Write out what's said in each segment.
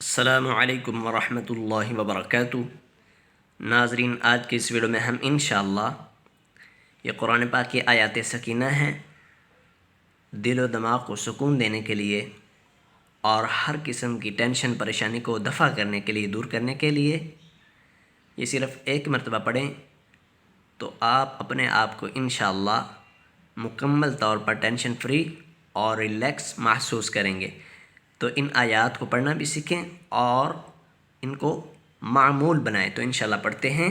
अस्सलामु अलैकुम वरहमतुल्लाहि वबरकातुहू। नाज़रीन, आज के इस वीडियो में हम इंशाअल्लाह ये कुरान पाक की आयात सकीना हैं, दिल व दिमाग को सुकून देने के लिए और हर किस्म की टेंशन परेशानी को दफ़ा करने के लिए, दूर करने के लिए। ये सिर्फ़ एक मरतबा पढ़ें तो आप अपने आप को इंशाअल्लाह मुकम्मल तौर पर टेंशन फ्री और रिलैक्स महसूस करेंगे। तो इन आयात को पढ़ना भी सीखें और इनको मामूल बनाएं। तो इंशाअल्लाह पढ़ते हैं।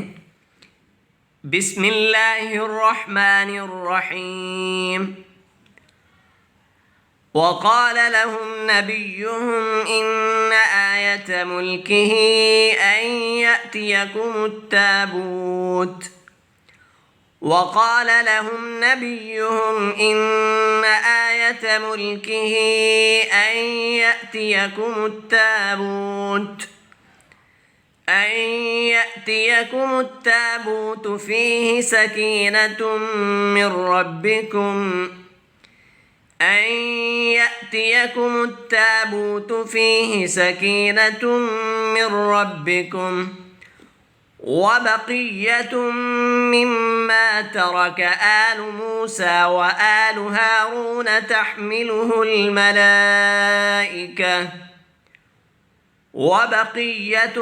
बिस्मिल्लाहिर्रहमानिर्रहीम। वक़ाल लहुम नबियुहुम इन्न आयत मुल्किही अन यअतियकुमुत ताबूत। वक़ाल लहुम नबियुहुम इन्न आयत मुल्किही अन यअतियकुमुत ताबूत फ़ीहि सकीनतुम मिर रब्बिकुम वबक़िय्यतुम मिम्मा तरक आलु मूसा व आलु हारून तहमिलुहुल मलाइका وبقية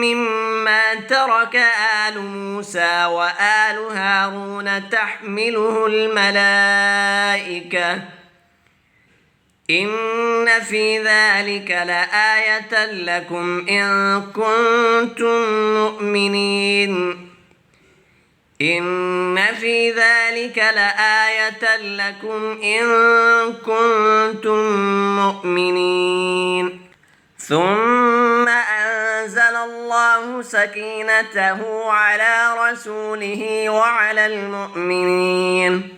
مما ترك آل موسى وآل هارون تحمله الملائكة إن في ذلك لآية لكم إن كنتم مؤمنين. إن في ذلك لآية لكم إن كنتم مؤمنين. ثم أنزل الله سكينته على رسوله وعلى المؤمنين.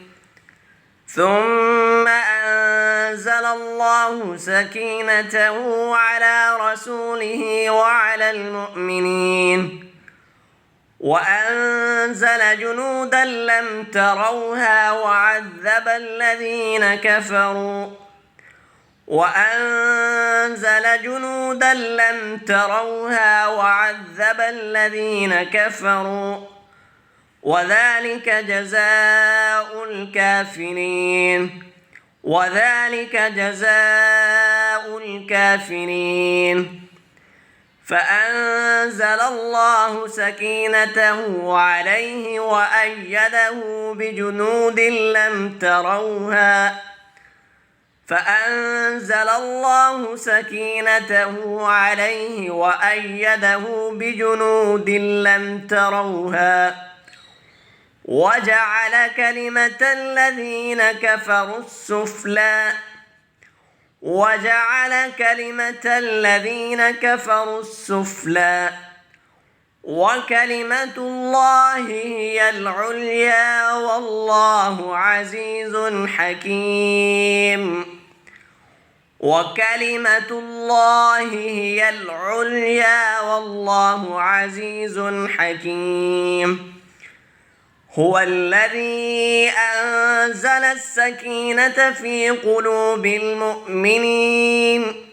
ثم أنزل الله سكينته على رسوله وعلى المؤمنين وأنزل جنودا لم تروها وعذب الذين كفروا وأنزل جنودا لم تروها وعذب الذين كفروا وذلك جزاء الكافرين. وذلك جزاء الكافرين. فأنزل الله سكينته عليه وأيده بجنود لم تروها. فأنزل الله سكينته عليه وأيده بجنود لم تروها وجعل كلمة الذين كفروا السفلى وكلمة الله هي العليا والله عزيز حكيم. وكلمة الله هي العليا والله عزيز حكيم. هو الذي أنزل السكينة في قلوب المؤمنين.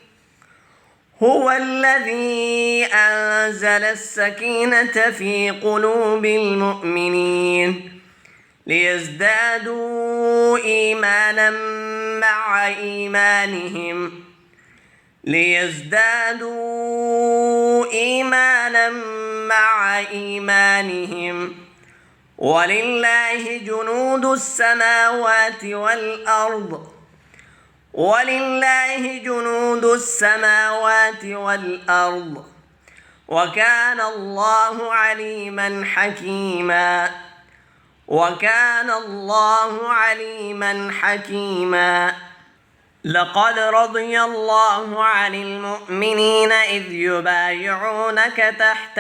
هو الذي أنزل السكينة في قلوب المؤمنين ليزدادوا إيمانا مع إيمانهم ولله جنود السماوات والأرض وكان الله عليما حكيما. لقد رضي الله عن المؤمنين إذ يبايعونك تحت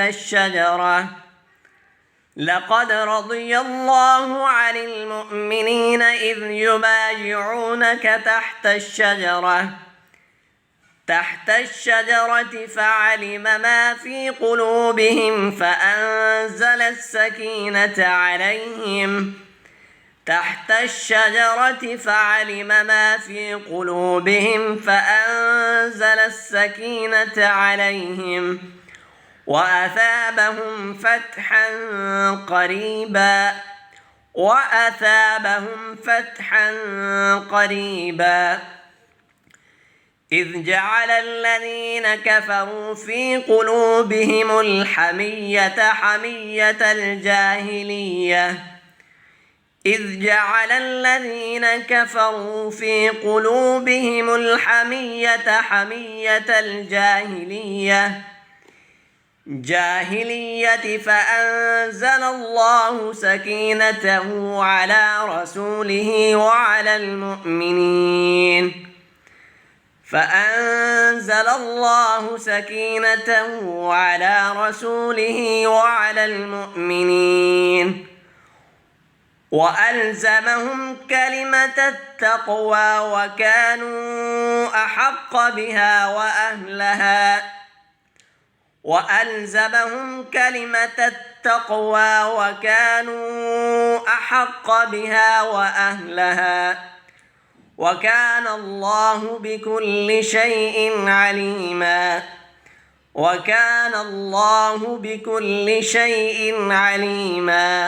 الشجرة فعلم ما في قلوبهم فأنزل السكينة عليهم تحت الشجرة فعلم ما في قلوبهم فأنزل السكينة عليهم وأثابهم فتحا قريبا إذ جعل الذين كفروا في قلوبهم الحمية حمية الجاهلية فأنزل الله سكينته على رسوله وعلى المؤمنين وألزمهم كلمة التقوى وكانوا أحق بها وأهلها وكان الله بكل شيء عليما